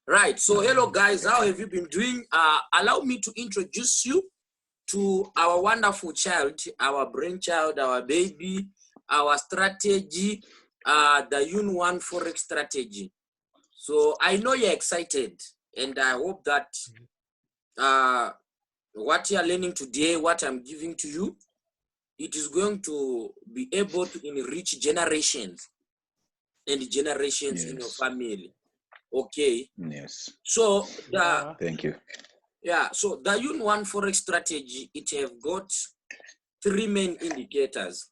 Right. So hello guys, how have you been doing? Allow me to introduce you to our wonderful child, our brainchild, our baby, our strategy, the eun1 forex strategy. So I know you're excited, and I hope that what you're learning today, what I'm giving to you, it is going to be able to enrich generations and generations in your family. Okay. Yes. So Thank you. Yeah, so the eun1 forex strategy, it have got 3 main indicators.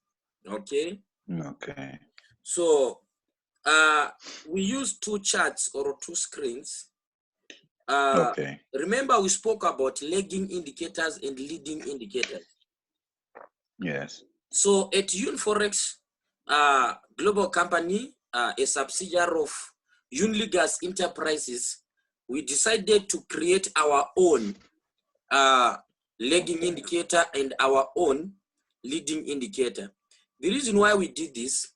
Okay. Okay. So we use 2 charts or 2 screens. Okay. Remember we spoke about lagging indicators and leading indicators. Yes. So at eun4x global company, a subsidiary of Unligas Enterprises, we decided to create our own lagging indicator and our own leading indicator. The reason why we did this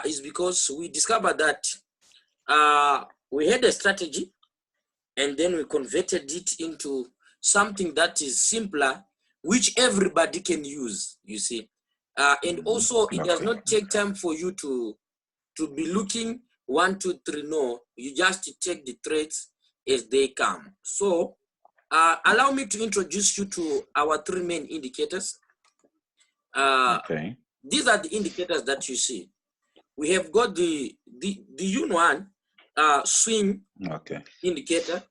is because we discovered that we had a strategy, and then we converted it into something that is simpler, which everybody can use, you see. And also it does not take time for you to be looking 1, 2, 3. No, you just take the trades as they come. So allow me to introduce you to our 3 main indicators. Okay. These are the indicators that you see. We have got the eun1 swing indicator,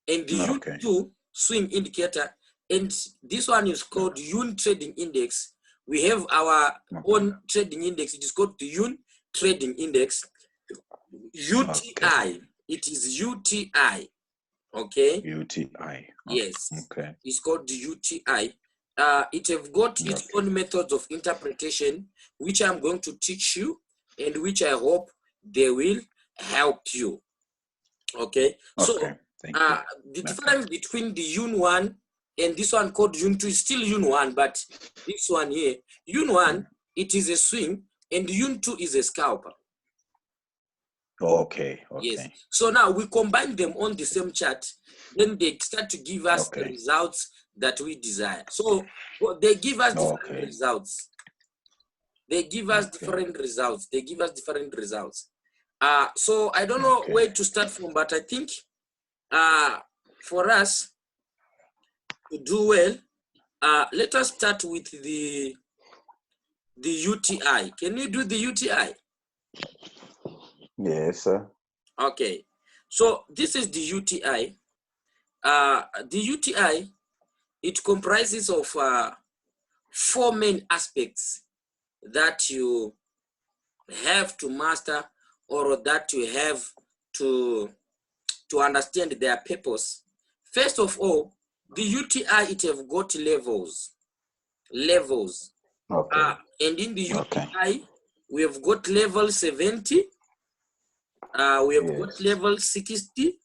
and the eun2 swing indicator, and this one is called eun trading index. We have our own trading index. It is called the eun trading index, UTI. It is UTI. Okay. UTI. Yes. Okay. It's called the UTI. It have got its own methods of interpretation, which I'm going to teach you, and which I hope they will help you. Okay. So the difference between the eun1 and this one called eun2 is still eun1, but this one here, eun1, it is a swing, and eun2 is a scalper. Okay. Yes. So now we combine them on the same chart, then they start to give us the results that we desire. So they give us different results. They give us different results. They give us different results. So I don't know where to start from, but I think for us to do well, let us start with the UTI. Can you do the UTI? Yes, sir. Okay. So this is the UTI. The UTI, it comprises of 4 main aspects that you have to master, or that you have to understand their purpose. First of all, the UTI, it have got levels. And in the UTI, we have got level 70, we have got level 60,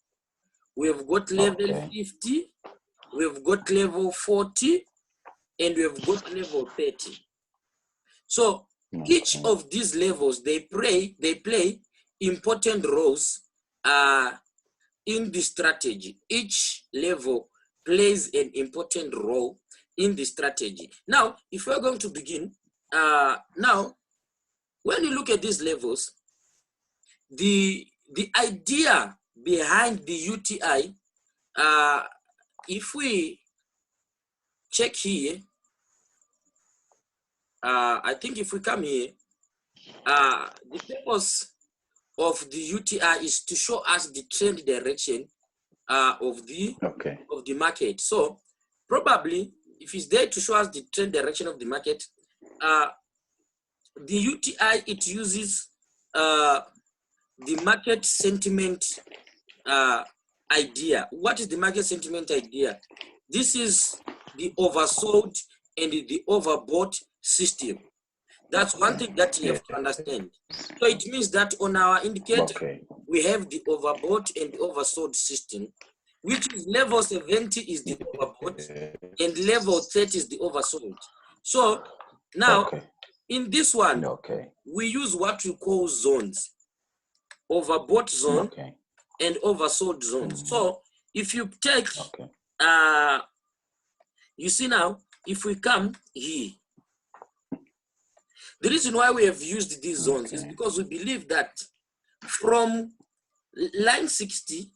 we have got level 50, we have got level 40, and we have got level 30. So each of these levels, they play important roles in the strategy. Each level plays an important role in the strategy. Now, if we're going to begin, now, when you look at these levels, the idea behind the UTI, if we check here, I think if we come here, the purpose of the UTI is to show us the trend direction of the market. So probably if it's there to show us the trend direction of the market, the UTI, it uses the market sentiment idea. What is the market sentiment idea? This is the oversold and the overbought system. That's one thing that you have to understand. So it means that on our indicator, we have the overbought and oversold system, which is level 70 is the overbought and level 30 is the oversold. So now in this one, we use what we call zones: overbought zone and oversold zones. So if you take, you see now, if we come here, the reason why we have used these zones is because we believe that from line 60,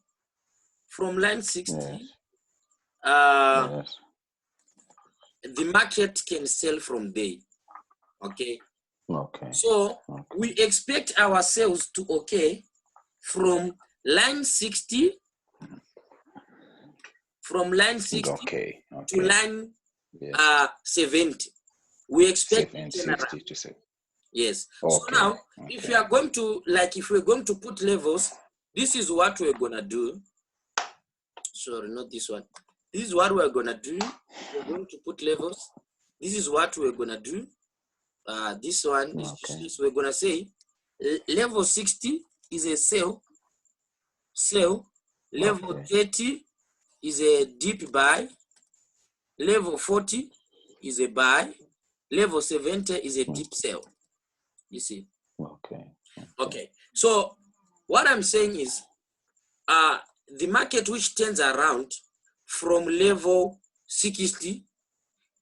the market can sell from there. Okay. So we expect ourselves to from line 60, to line 70. We expect 60 to 70. Yes. So now, if you are going to, like, if we're going to put levels, this is what we're gonna do. Sorry, not this one. This is what we're gonna do. We're going to put levels. This is what we're gonna do. This one is we're gonna say level 60 is a sell. Level 30 is a deep buy. Level 40 is a buy. Level 70 is a deep sell. You see? Okay. So what I'm saying is the market which turns around from level 60,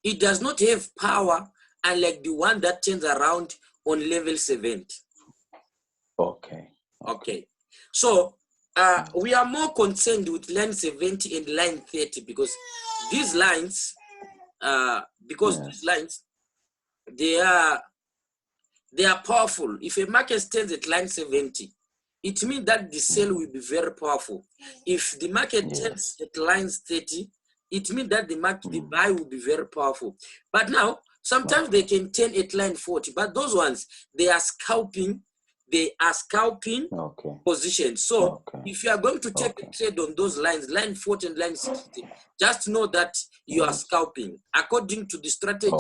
it does not have power unlike the one that turns around on level 70. Okay. So we are more concerned with line 70 and line 30 because these lines, these lines, they are powerful. If a market stands at line 70, it means that the sell will be very powerful. If the market turns at lines 30, it means that the buy will be very powerful. But now, sometimes they can turn at line 40, but those ones, they are scalping positions. So if you are going to take a trade on those lines, line 40 and line 60, just know that you are scalping. According to the strategy,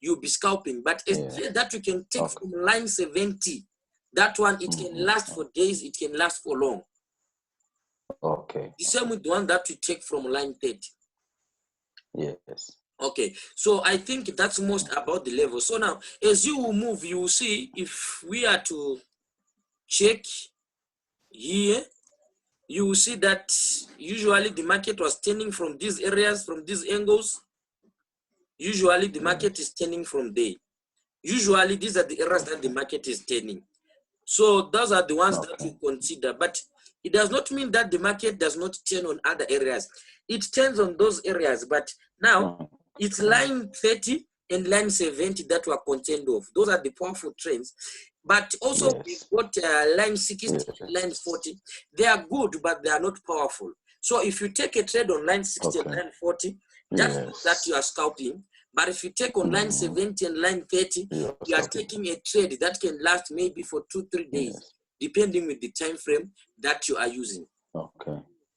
you'll be scalping. But a trade that you can take from line 70, that one, it can last for days, it can last for long. The same with the one that we take from line 30. Okay, so I think that's most about the level. So now, as you will move, you will see if we are to check here, you will see that usually the market was turning from these areas, from these angles. Usually the market is turning from there. Usually these are the areas that the market is turning. So those are the ones that we consider, but it does not mean that the market does not turn on other areas. It turns on those areas, but now it's line 30 and line 70 that we're concerned of. Those are the powerful trends. But also we've got line 60, line 40. They are good, but they are not powerful. So if you take a trade on line 60 and line 40, just know that you are scalping. But if you take on line 70 and line 30, you are taking a trade that can last maybe for 2-3 days, depending with the time frame that you are using.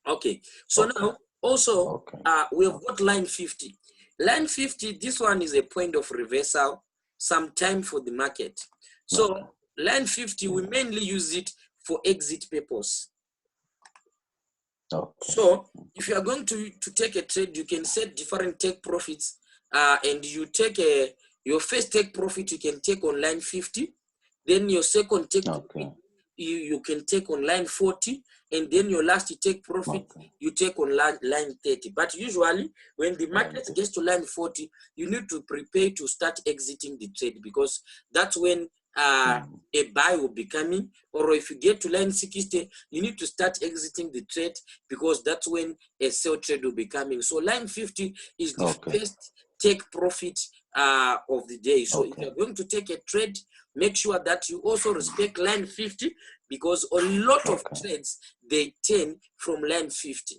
Okay. So now also we have got line 50. Line 50, this one is a point of reversal, some time for the market. So line 50, we mainly use it for exit purpose. So if you are going to take a trade, you can set different take profits, and you take your first take profit you can take on line 50, then your second take profit you can take on line 40, and then your last take profit you take on line 30. But usually when the market gets to line 40, you need to prepare to start exiting the trade, because that's when a buy will be coming. Or if you get to line 60, you need to start exiting the trade, because that's when a sell trade will be coming. So line 50 is the first take profit of the day. So if you're going to take a trade, make sure that you also respect line 50, because a lot of trades, they turn from line 50.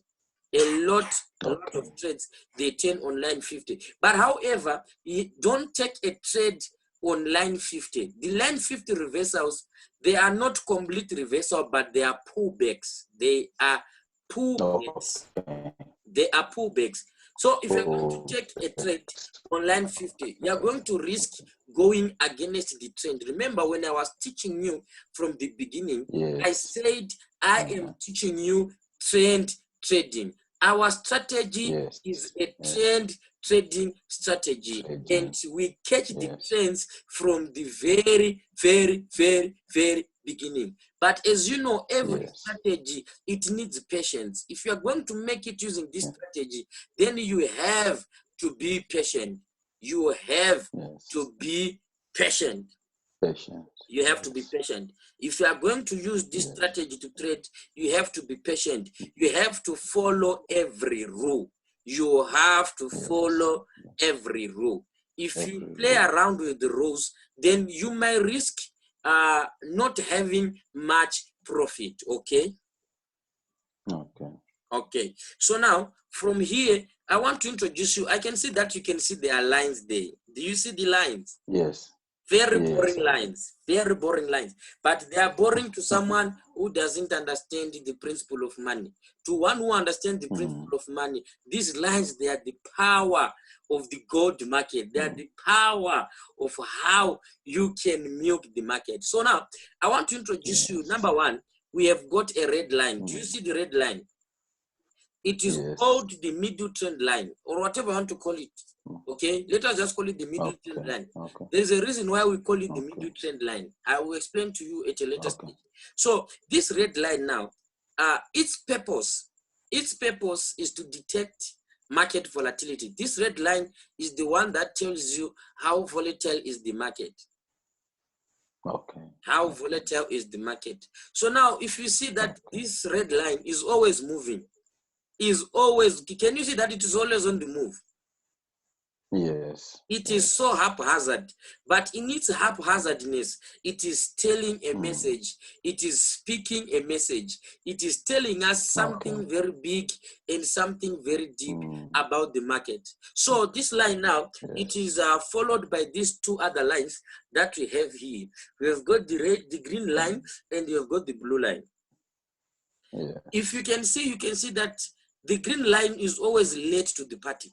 A lot of trades, they turn on line 50. But however, you don't take a trade on line 50. The line 50 reversals, they are not complete reversal, but they are pullbacks. They are pullbacks. They are pullbacks. So if you're going to take a trade on line 50, you're going to risk going against the trend. Remember, when I was teaching you from the beginning, I said I am teaching you trend trading. Our strategy is a trend trading strategy, and we catch the trends from the very, very, very, very beginning. But as you know, every strategy, it needs patience. If you are going to make it using this strategy, then you have to be patient. You have to be patient. You have to be patient. If you are going to use this strategy to trade, you have to be patient. You have to follow every rule. You have to follow every rule. If you play around with the rules, then you may risk not having much profit. Okay. Okay. So now from here, I want to introduce you. I can see that you can see there are lines there. Do you see the lines? Yes. Very boring lines, very boring lines, but they are boring to someone who doesn't understand the principle of money. To one who understands the principle of money, these lines, they are the power of the gold market. They are the power of how you can milk the market. So now, I want to introduce you. Number one, we have got a red line. Do you see the red line? It is called the middle trend line, or whatever you want to call it. Okay, let us just call it the middle trend line. There's a reason why we call it the middle trend line. I will explain to you at a later stage. So this red line now, its purpose is to detect market volatility. This red line is the one that tells you how volatile is the market. How volatile is the market. So now, if you see that this red line is always moving, can you see that it is always on the move? Yes. It is so haphazard, but in its haphazardness, it is telling a message. It is speaking a message. It is telling us something very big and something very deep about the market. So this line now, it is followed by these two other lines that we have here. We have got the green line, and we have got the blue line. If you can see that the green line is always late to the party.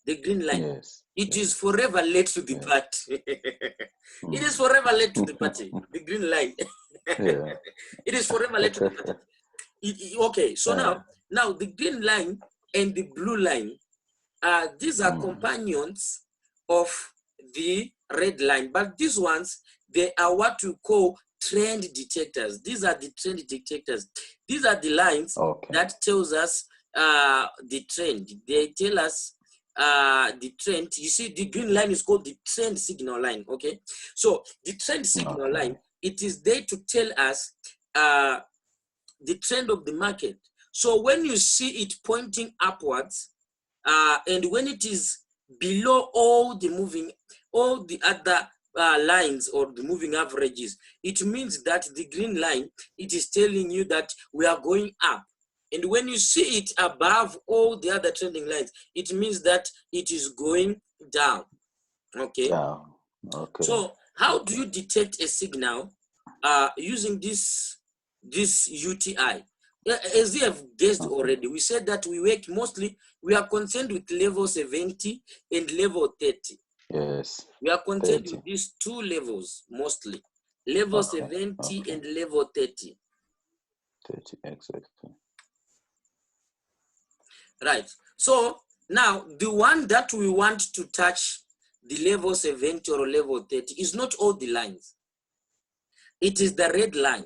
The green line. It is forever late to the party. It is forever late to the party. The green line. It is forever late to the party. Okay, so now the green line and the blue line, these are companions of the red line, but these ones, they are what we call trend detectors. These are the trend detectors. These are the lines that tells us the trend. They tell us the trend. You see, the green line is called the trend signal line. Okay, so the trend signal line, it is there to tell us the trend of the market. So when you see it pointing upwards, and when it is below all the other lines or the moving averages, it means that the green line, it is telling you that we are going up. And when you see it above all the other trending lines, it means that it is going down. Okay. So how do you detect a signal using this UTI? As you have guessed already, we said that we are concerned with level 70 and level 30. Yes. We are concerned with these two levels mostly. Level 70 and level 30. 30, exactly. Right. So now the one that we want to touch, the level 70 or level 30, is not all the lines. It is the red line.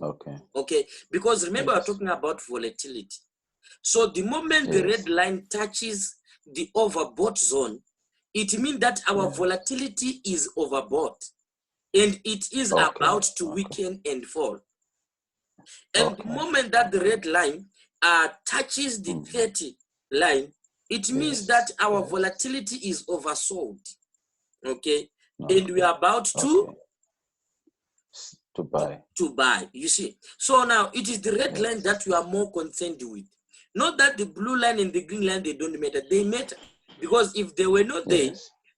Okay. Because remember, we're talking about volatility. So the moment the red line touches the overbought zone, it means that our volatility is overbought and it is about to weaken and fall. And the moment that the red line touches the 30 line, it means that our volatility is oversold. Okay. And we are about to buy, you see. So now it is the red line that we are more concerned with. Not that the blue line and the green line, they don't matter. They matter. Because if they were not there,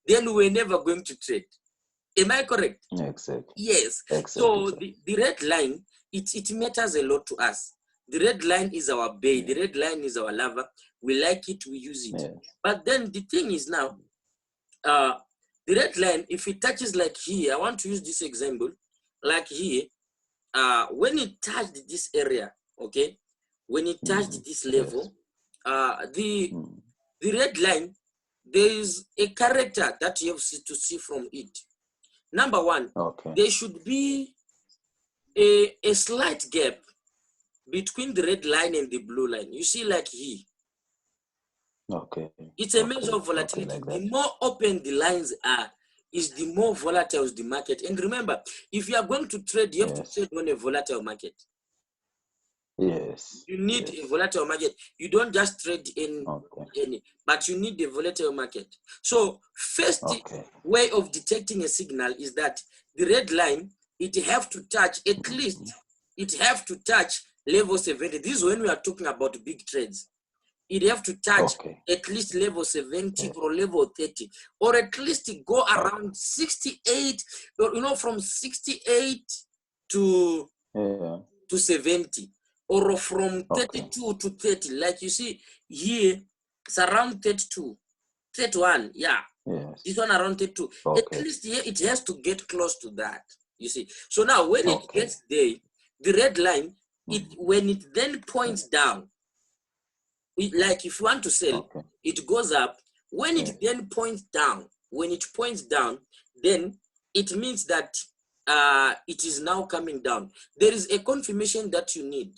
then we were never going to trade. Am I correct? Exactly. Yes. Exactly. So the red line, it matters a lot to us. The red line is our bay. The red line is our lover. We like it, we use it. But then the thing is now, the red line, if it touches like here, I want to use this example, like here, when it touched this area, okay, when it touched this level, the red line, there is a character that you have to see from it. Number one, there should be a slight gap between the red line and the blue line. You see, like here. Okay. It's a measure of volatility. Like the more open the lines are, is the more volatile is the market. And remember, if you are going to trade, you have to trade on a volatile market. Yes. You need a volatile market. You don't just trade in any, but you need a volatile market. So first way of detecting a signal is that the red line, it have to touch at least, it have to touch level 70. This is when we are talking about big trades. It have to touch at least level 70 or level 30, or at least go around 68, or, you know, from 68 to 70, or from 32 to 30. Like you see here, it's around 32, 31. Yeah, this one around 32. At least here it has to get close to that. You see. So now when it gets there, the red line, when it then points down, like if you want to sell, it goes up. When it then points down, then it means that it is now coming down. There is a confirmation that you need.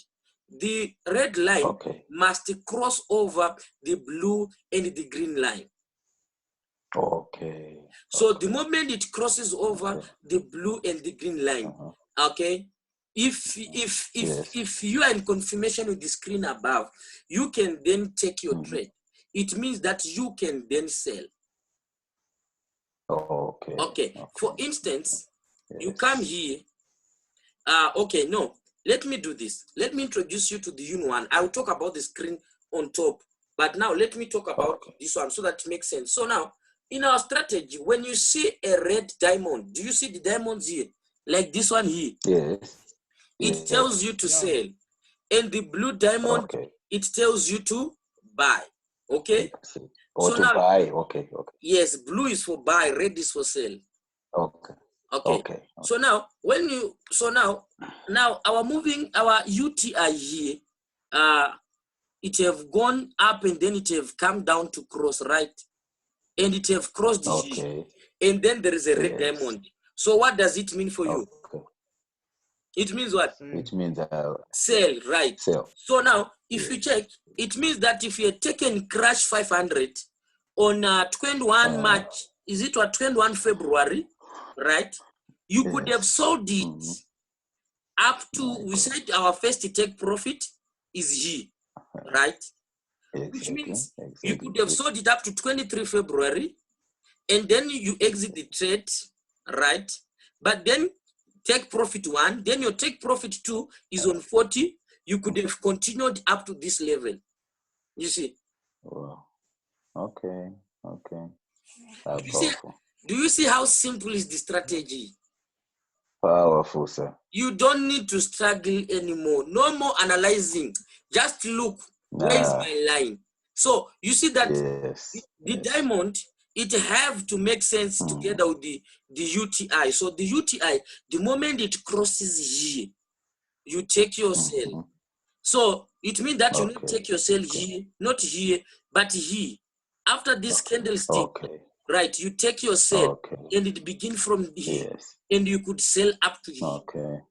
The red line must cross over the blue and the green line. So the moment it crosses over the blue and the green line, if you are in confirmation with the screen above, you can then take your trade. It means that you can then sell. For instance, you come here. Let me do this. Let me introduce you to the eun1. I will talk about the screen on top, but now let me talk about this one so that it makes sense. So now, in our strategy, when you see a red diamond, do you see the diamonds here? Like this one here? It tells you to sell. And the blue diamond, it tells you to buy. Okay? Or so to now, buy. Yes, blue is for buy, red is for sell. Okay. So now when you now our UTI here, it have gone up and then it have come down to cross, right? And it have crossed the G. And then there is a red diamond. So what does it mean for you? It means what? It means sell, right? Sell. So now, if you check, it means that if you had taken crash 500 on 21 March, is it what 21 February, right? You could have sold it up to, we said our first take profit is G, right? Which means you could have sold it up to 23 February, and then you exit the trade, right? But then take profit 1, then your take profit 2 is on 40. You could have continued up to this level. You see? Wow. Okay. Do you see how simple is the strategy? Powerful, sir. You don't need to struggle anymore. No more analyzing. Just look, where is my line? So you see that the diamond, it have to make sense together with the UTI. So the UTI, the moment it crosses here, you take your sell. So it means that you not take your sell here, not here, but here. After this candlestick, right, you take your sell and it begin from here, and you could sell up to here.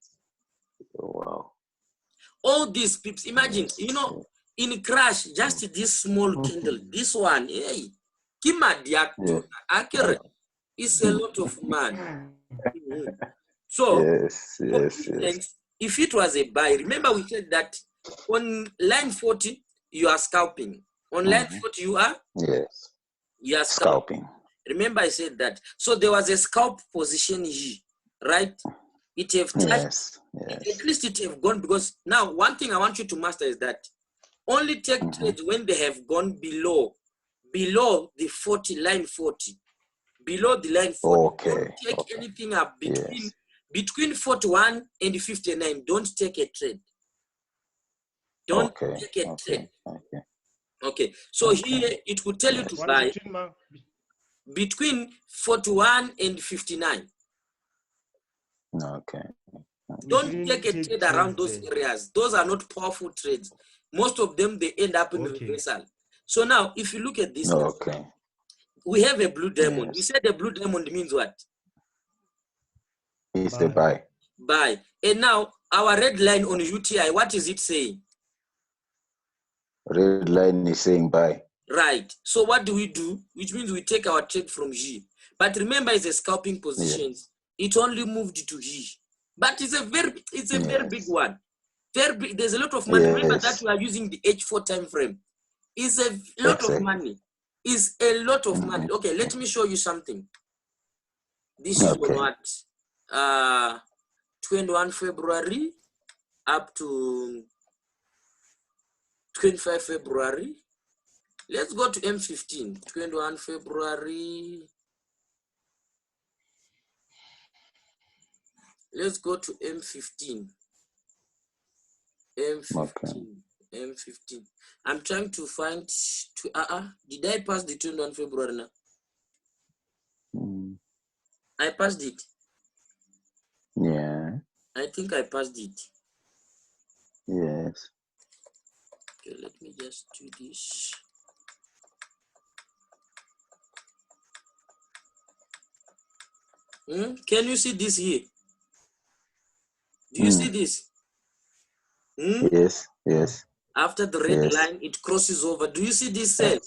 Wow. All these pips, imagine, you know, in crash, just this small candle, this one, hey, accurate. It's a lot of money. So, for instance, if it was a buy, remember we said that on line 40, you are scalping. On line 40, you are? You are scalping. Remember I said that. So there was a scalp position here, right? It have touched, at least it have gone, because now one thing I want you to master is that only take trades when they have gone below the 40, line 40. Below the line 40. Don't take anything up between 41 and 59. Don't take a trade. Don't take a trade. Okay. So here it could tell you to buy between 41 and 59. Don't take a trade around those areas. Those are not powerful trades. Most of them, they end up in reversal. So now, if you look at this, we have a blue diamond. We said the blue diamond means what? It's the buy. Buy. And now, our red line on UTI, what is it saying? Red line is saying buy. Right. So what do? Which means we take our trade from here. But remember, it's a scalping positions. It only moved to here. But it's a very big one. Very big. There's a lot of money. Remember that we are using the H4 time frame. It's a lot of money. It's a lot of money. Okay, let me show you something. This is on what? 21 February up to 25 February. Let's go to M15, 21 February. Let's go to M15. M15. I'm trying to find, did I pass the 21 February now? I passed it. Yeah. I think I passed it. Yes. Okay, let me just do this. Can you see this here? Do you see this? Yes, yes. After the red line, it crosses over. Do you see this cell?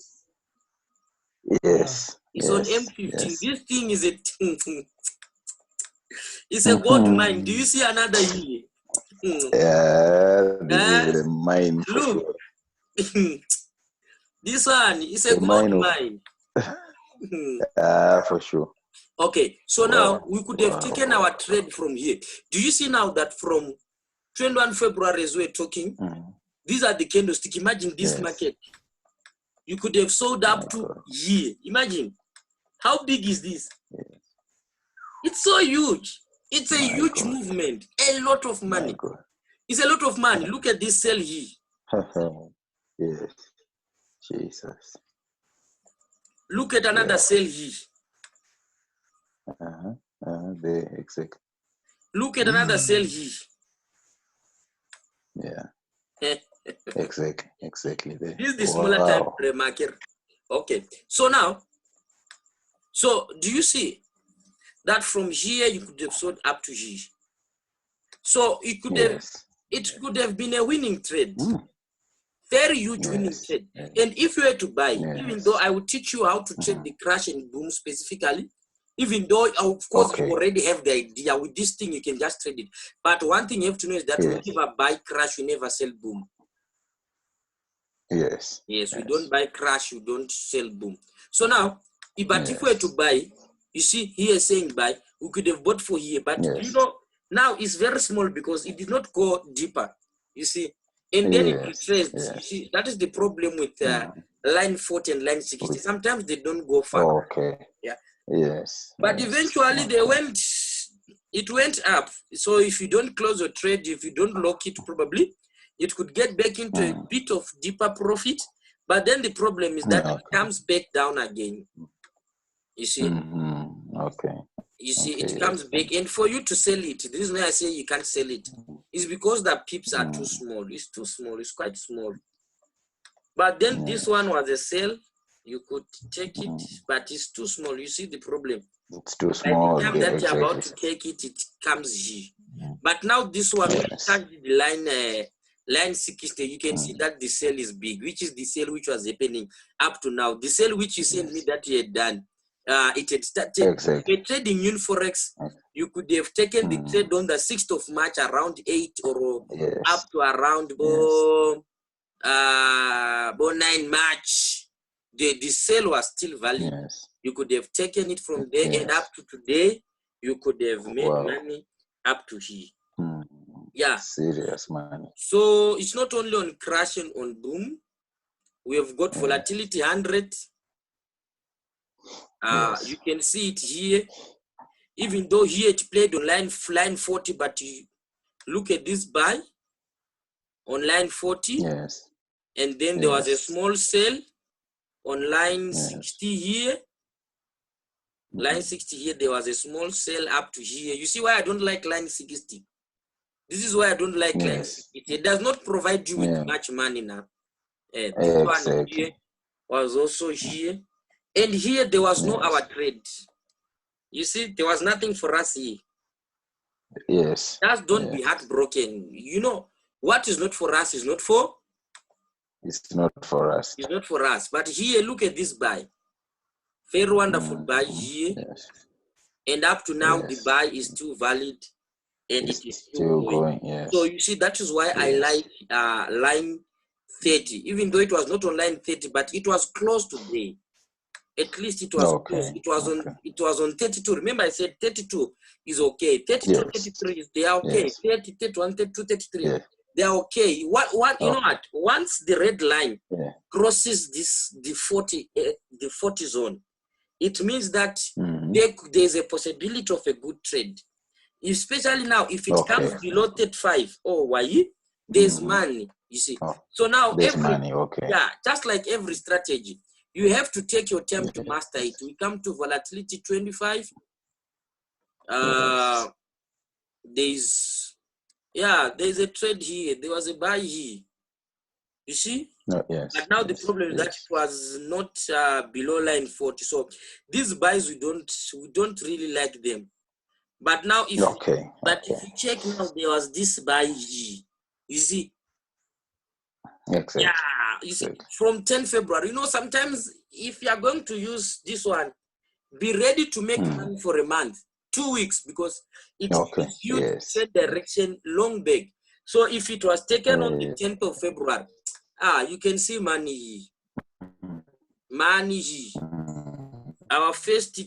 Yes. It's on M15. This thing is it's a gold mine. Do you see another here? Yeah, this is a mine for look. sure. This one is a gold mine. For sure. Okay, so now we could have taken our trade from here. Do you see now that from 21 February as we're talking, these are the candlesticks. Imagine this market. You could have sold up to here. Imagine. How big is this? It's so huge. It's a huge movement. A lot of money. It's a lot of money. Look at this sell here. Yes. Jesus. Look at another sell here. Exactly. Look at another sell here. Yeah. Exactly. There. This is the smaller time frame market. Okay. So now, do you see that from here you could have sold up to here? So it could have been a winning trade. Very huge winning trade. And if you were to buy, even though I will teach you how to trade the crash and boom specifically, even though of course you already have the idea, with this thing you can just trade it. But one thing you have to know is that we never buy crash, we never sell boom. Yes, we don't buy crash, we don't sell boom. So now, but if we were to buy, you see here saying buy, we could have bought for here, but you know, now it's very small because it did not go deeper, you see, and then it retraced. You see, that is the problem with line 40 and line 60. Sometimes they don't go far. But eventually they went, it went up. So if you don't close your trade, if you don't lock it, probably it could get back into a bit of deeper profit. But then the problem is that it comes back down again. You see? You see, it comes back. And for you to sell it, the reason why I say you can't sell it is because the pips are too small. It's too small. It's quite small. But then this one was a sell. You could take it, but it's too small. You see the problem. It's too small. By the time that you're about to take it, it comes here. But now this one, when you touch the line 60, you can see that the sell is big, which is the sell which was happening up to now. The sell which you sent me that you had done, it had started. If you're trading forex, you could have taken the trade on the 6th of March around 8 or up to around 9 March. The sale was still valid. You could have taken it from there and up to today, you could have made money up to here. Serious money. So it's not only on crash and on boom. We have got volatility 100. You can see it here. Even though here it played on line 40, but you look at this buy on line 40. And then there was a small sell on line 60 here. Line 60 here, there was a small sell up to here. You see why I don't like line 60? This is why I don't like line 60. It does not provide you with much money now. This one here was also here. And here there was no our trade. You see, there was nothing for us here. Yes. Just don't be heartbroken. You know, what is not for us is not for? It's not for us. It's not for us. But here, look at this buy. Very wonderful buy here. Yes. And up to now, the buy is still valid. And It's it is still going. Yes. So you see, that is why I like line 30. Even though it was not on line 30, but it was close today. At least it was close. It was on 32. Remember, I said 32 is okay. 32, 33 they are okay. 30, 31, 32, 33. They are okay. What you know what? Once the red line crosses the 40 zone, it means that there's a possibility of a good trade. Especially now, if it comes below 35, oh, why? There's money, you see. So now, just like every strategy, you have to take your time to master it. We come to volatility 25. There's a trade here. There was a buy here. You see? But now the problem is that it was not below line 40. So these buys we don't really like them. But now if if you check now, there was this buy here. You see? Yeah, you see, from 10 February, you know, sometimes if you are going to use this one, be ready to make money for a month, 2 weeks, because it gives you trade direction long bag. So if it was taken on the 10th of February, you can see money. Money. Our first,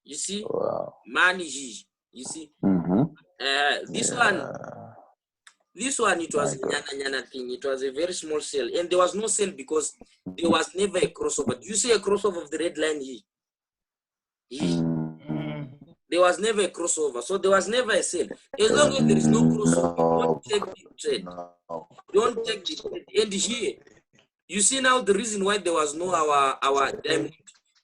you see, money. You see, this one, it was nyana thing. It was a very small sale, and there was no sale because there was never a crossover. Do you see a crossover of the red line here? There was never a crossover, so there was never a sale. As long as there is no crossover, don't take the trade. Don't take the trade. And here, you see now the reason why there was no our diamond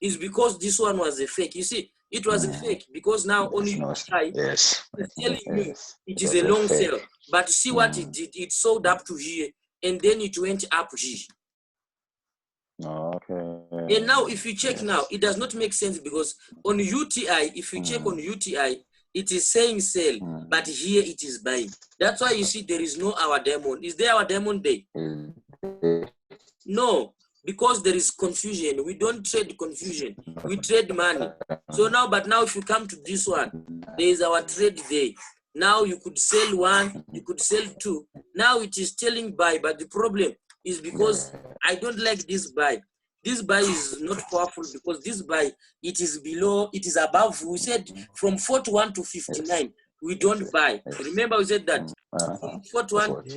is because this one was a fake. You see, it was a fake because now only UTI is telling me it is a long sale. But see what it did? It sold up to here, and then it went up here. And now, if you check now, it does not make sense because on UTI, if you check on UTI, it is saying sell, but here it is buying. That's why you see there is no our diamond. Is there our diamond day? No, because there is confusion. We don't trade confusion. We trade money. So now, but now if you come to this one, there is our trade day. Now you could sell one, you could sell two. Now it is telling buy, but the problem is because I don't like this buy. This buy is not powerful because this buy, it is below, it is above. We said from 41 to 59, we don't buy. Remember we said that? From 41.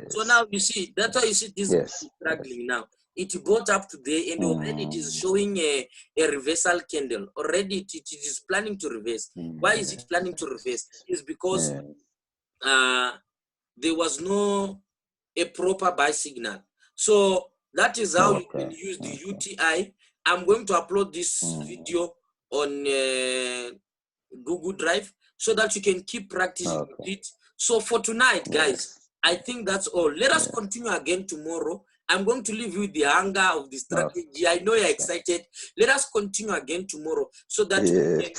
So now you see, that's why you see this is struggling now. It got up today and already it is showing a reversal candle. Already it is planning to reverse. Why is it planning to reverse? It's because there was no a proper buy signal. So that is how you can use the UTI. I'm going to upload this video on Google Drive so that you can keep practicing with it. So for tonight, guys, I think that's all. Let us continue again tomorrow. I'm going to leave you with the hunger of the strategy. I know you're excited. Let us continue again tomorrow so that we can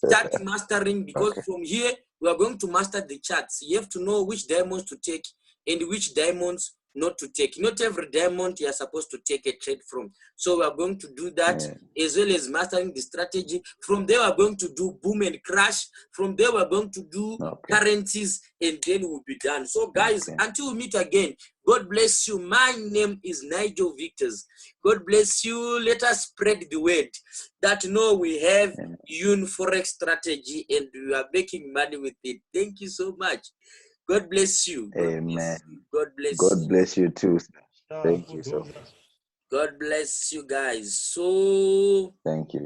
start mastering, because from here, we are going to master the charts. You have to know which diamonds to take and which diamonds not to take. Not every diamond you are supposed to take a trade from. So we are going to do that as well as mastering the strategy. From there, we are going to do boom and crash. From there, we are going to do currencies, and then we'll be done. So guys, until we meet again, God bless you. My name is Nigel Victors. God bless you. Let us spread the word that we have eun forex strategy and we are making money with it. Thank you so much. God bless you. Amen. God bless God you. bless you too. Thank you so much. God bless you guys. So thank you.